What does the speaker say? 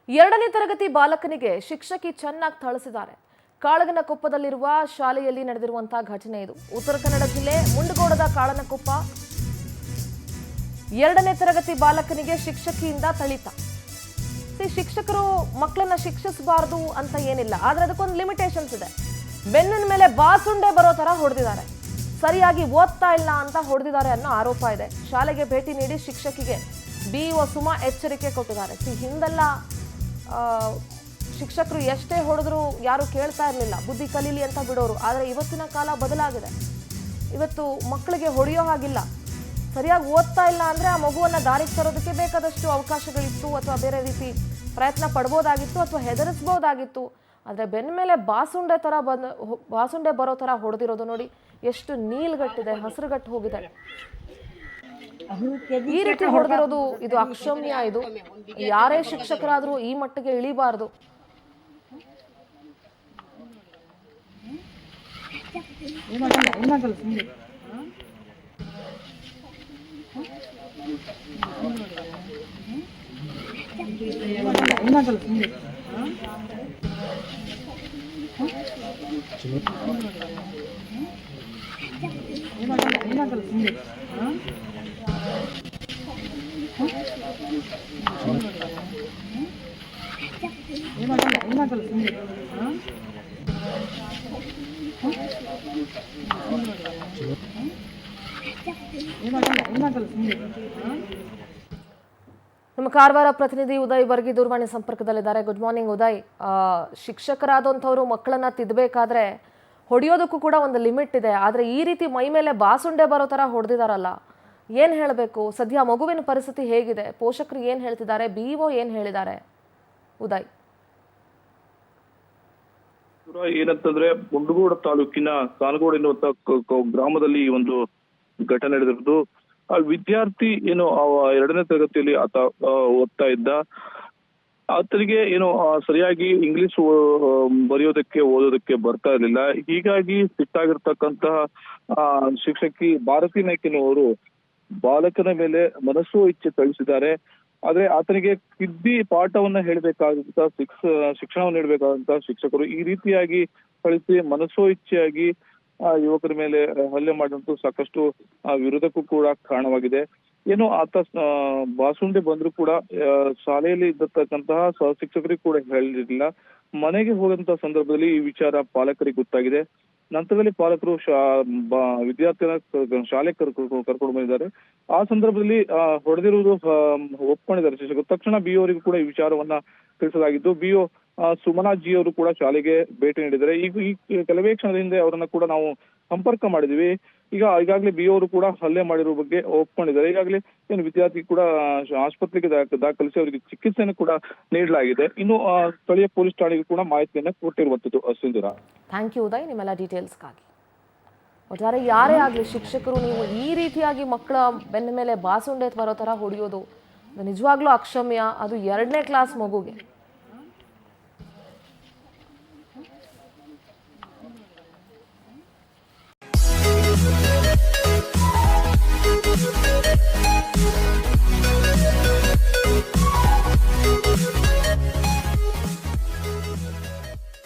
ಎರಡನೇ ತರಗತಿ ಬಾಲಕನಿಗೆ ಶಿಕ್ಷಕಿ ಚೆನ್ನಾಗಿ ಥಳಿಸಿದ್ದಾರೆ. ಕಾಳಗನಕೊಪ್ಪದಲ್ಲಿರುವ ಶಾಲೆಯಲ್ಲಿ ನಡೆದಿರುವಂತಹ ಘಟನೆ ಇದು. ಉತ್ತರ ಕನ್ನಡ ಜಿಲ್ಲೆ ಮುಂಡಗೋಡದ ಕಾಳಗನಕೊಪ್ಪ. ಎರಡನೇ ತರಗತಿ ಬಾಲಕನಿಗೆ ಶಿಕ್ಷಕಿಯಿಂದ ಥಳಿತ. ಶಿಕ್ಷಕರು ಮಕ್ಕಳನ್ನ ಶಿಕ್ಷಿಸಬಾರದು ಅಂತ ಏನಿಲ್ಲ, ಆದ್ರೆ ಅದಕ್ಕೊಂದು ಲಿಮಿಟೇಷನ್ಸ್ ಇದೆ. ಬೆನ್ನಿನ ಮೇಲೆ ಬಾಸುಂಡೆ ಬರೋ ತರ ಹೊಡೆದಿದ್ದಾರೆ. ಸರಿಯಾಗಿ ಓದ್ತಾ ಇಲ್ಲ ಅಂತ ಹೊಡೆದಿದ್ದಾರೆ ಅನ್ನೋ ಆರೋಪ ಇದೆ. ಶಾಲೆಗೆ ಭೇಟಿ ನೀಡಿ ಶಿಕ್ಷಕಿಗೆ ಬಿಇಒ ಸುಮಾ ಎಚ್ಚರಿಕೆ ಕೊಟ್ಟಿದ್ದಾರೆ. ಹಿಂದೆಲ್ಲ ಶಿಕ್ಷಕರು ಎಷ್ಟೇ ಹೊಡೆದ್ರು ಯಾರು ಕೇಳ್ತಾ ಇರಲಿಲ್ಲ, ಬುದ್ಧಿ ಕಲೀಲಿ ಅಂತ ಬಿಡೋರು. ಆದರೆ ಇವತ್ತಿನ ಕಾಲ ಬದಲಾಗಿದೆ. ಇವತ್ತು ಮಕ್ಕಳಿಗೆ ಹೊಡೆಯೋ ಹಾಗಿಲ್ಲ. ಸರಿಯಾಗಿ ಓದ್ತಾ ಇಲ್ಲ ಅಂದರೆ ಆ ಮಗುವನ್ನು ದಾರಿಗೆ ತರೋದಕ್ಕೆ ಬೇಕಾದಷ್ಟು ಅವಕಾಶಗಳಿತ್ತು, ಅಥವಾ ಬೇರೆ ರೀತಿ ಪ್ರಯತ್ನ ಪಡ್ಬೋದಾಗಿತ್ತು, ಅಥವಾ ಹೆದರಿಸ್ಬೋದಾಗಿತ್ತು. ಆದರೆ ಬೆನ್ನ ಮೇಲೆ ಬಾಸುಂಡೆ ಬರೋ ಥರ ಹೊಡೆದಿರೋದು ನೋಡಿ, ಎಷ್ಟು ನೀಲ್ಗಟ್ಟಿದೆ, ಹಸಿರುಗಟ್ಟು ಹೋಗಿದೆ. ಈ ರೀತಿ ಹೊಡೆದಿರೋದು ಇದು ಅಕ್ಷಮ್ಯ. ಇದು ಯಾರೇ ಶಿಕ್ಷಕರಾದ್ರೂ ಈ ಮಟ್ಟಿಗೆ ಇಳಿಬಾರದು. ನಮ್ಮ ಕಾರವಾರ ಪ್ರತಿನಿಧಿ ಉದಯ್ ವರ್ಗಿ ದೂರವಾಣಿ ಸಂಪರ್ಕದಲ್ಲಿದ್ದಾರೆ. Good morning Uday. ಶಿಕ್ಷಕರಾದಂಥವ್ರು ಮಕ್ಕಳನ್ನ ತಿದ್ದಬೇಕಾದ್ರೆ ಹೊಡೆಯೋದಕ್ಕೂ ಕೂಡ ಒಂದು ಲಿಮಿಟ್ ಇದೆ. ಆದರೆ ಈ ರೀತಿ ಮೈ ಮೇಲೆ ಬಾಸುಂಡೆ ಬರೋ ಥರ ಹೊಡೆದಿದಾರಲ್ಲ, ಏನು ಹೇಳಬೇಕು? ಸದ್ಯ ಮಗುವಿನ ಪರಿಸ್ಥಿತಿ ಹೇಗಿದೆ? ಪೋಷಕರು ಏನು ಹೇಳ್ತಿದ್ದಾರೆ? ಬಿಇಒ ಏನು ಹೇಳಿದ್ದಾರೆ? ಉದಯ್, ಏನಂತಂದ್ರೆ ಮುಂಡಗೋಡ ತಾಲೂಕಿನ ಸಾನಗೋಡು ಎನ್ನುವಂತ ಗ್ರಾಮದಲ್ಲಿ ಈ ಒಂದು ಘಟನೆ ನಡೆದಿರೋದು. ಆ ವಿದ್ಯಾರ್ಥಿ ಏನು ಎರಡನೇ ತರಗತಿಯಲ್ಲಿ ಆತ ಓದ್ತಾ ಇದ್ದ. ಆತನಿಗೆ ಏನು ಸರಿಯಾಗಿ ಇಂಗ್ಲಿಷ್ ಬರೆಯೋದಕ್ಕೆ ಓದೋದಕ್ಕೆ ಬರ್ತಾ ಇರ್ಲಿಲ್ಲ. ಹೀಗಾಗಿ ಸಿಟ್ಟಾಗಿರ್ತಕ್ಕಂತಹ ಶಿಕ್ಷಕಿ ಭಾರತಿ ನಾಯ್ಕ ಎನ್ನುವರು ಬಾಲಕನ ಮೇಲೆ ಮನಸ್ಸು ಇಚ್ಛೆ ಕಳಿಸಿದ್ದಾರೆ. ಆದ್ರೆ ಆತನಿಗೆ ತಿದ್ದಿ ಪಾಠವನ್ನ ಹೇಳ್ಬೇಕಾದಂತ ಶಿಕ್ಷಣವನ್ನು ನೀಡಬೇಕಾದಂತಹ ಶಿಕ್ಷಕರು ಈ ರೀತಿಯಾಗಿ ಕಳಿಸಿ ಮನಸ್ಸೋ ಇಚ್ಛೆಯಾಗಿ ಯುವಕರ ಮೇಲೆ ಹಲ್ಲೆ ಮಾಡಿದಂತೂ ಸಾಕಷ್ಟು ವಿರೋಧಕ್ಕೂ ಕೂಡ ಕಾರಣವಾಗಿದೆ. ಏನು ಆತ ಬಾಸುಂಡೆ ಬಂದ್ರು ಕೂಡ ಶಾಲೆಯಲ್ಲಿ ಇದ್ದತಕ್ಕಂತಹ ಸಹ ಶಿಕ್ಷಕರಿಗೆ ಕೂಡ ಹೇಳಿರಲಿಲ್ಲ. ಮನೆಗೆ ಹೋದಂತಹ ಸಂದರ್ಭದಲ್ಲಿ ಈ ವಿಚಾರ ಪಾಲಕರಿಗೆ ಗೊತ್ತಾಗಿದೆ. ನಂತರದಲ್ಲಿ ಪಾಲಕರು ವಿದ್ಯಾರ್ಥಿನ ಶಾಲೆ ಕರ್ಕೊಂಡು ಬಂದಿದ್ದಾರೆ. ಆ ಸಂದರ್ಭದಲ್ಲಿ ಹೊಡೆದಿರುವುದು ಒಪ್ಕೊಂಡಿದ್ದಾರೆ ಶಿಕ್ಷಕರು. ತಕ್ಷಣ ಬಿಇಒ ಅವರಿಗೂ ಕೂಡ ಈ ವಿಚಾರವನ್ನ ತಿಳಿಸಲಾಗಿದ್ದು, ಬಿಇಒ ಸುಮನಾ ಜಿ ಅವರು ಕೂಡ ಶಾಲೆಗೆ ಭೇಟಿ ನೀಡಿದ್ದಾರೆ. ಈಗ ಈ ಕೆಲವೇ ಕ್ಷಣದ ಹಿಂದೆ ಅವರನ್ನ ಕೂಡ ನಾವು ಸಂಪರ್ಕ ಮಾಡಿದ್ವಿ. ಈಗಾಗಲೇ ಬಿಇಒ ಅವರು ಕೂಡ ಹಲ್ಲೆ ಮಾಡಿರುವ ಬಗ್ಗೆ ಒಪ್ಕೊಂಡಿದ್ದಾರೆ. ಈಗಾಗಲೇ ಏನು ವಿದ್ಯಾರ್ಥಿ ಕೂಡ ಆಸ್ಪತ್ರೆಗೆ ದಾಖಲಿಸಿ ಅವರಿಗೆ ಚಿಕಿತ್ಸೆಯನ್ನು ಕೂಡ ನೀಡಲಾಗಿದೆ. ಇನ್ನು ಸ್ಥಳೀಯ ಪೊಲೀಸ್ ಠಾಣೆಗೆ ಕೂಡ ಮಾಹಿತಿಯನ್ನ ಕೊಟ್ಟಿರುವಂತದ್ದು. ಸಿಂಧೂರ, ಥ್ಯಾಂಕ್ ಯು ಉದಯ್ ನಿಮ್ಮೆಲ್ಲ ಡೀಟೇಲ್ಸ್ಗಾಗಿ. ಒಟ್ಟಾರೆ ಯಾರೇ ಆಗಲಿ ಶಿಕ್ಷಕರು, ನೀವು ಈ ರೀತಿಯಾಗಿ ಮಕ್ಕಳ ಬೆನ್ನ ಮೇಲೆ ಬಾಸುಂಡೆ ಬರೋ ಥರ ಹೊಡೆಯೋದು ನಿಜವಾಗ್ಲೂ ಅಕ್ಷಮ್ಯ. ಅದು 2ನೇ ಕ್ಲಾಸ್ ಮಗುಗೆ.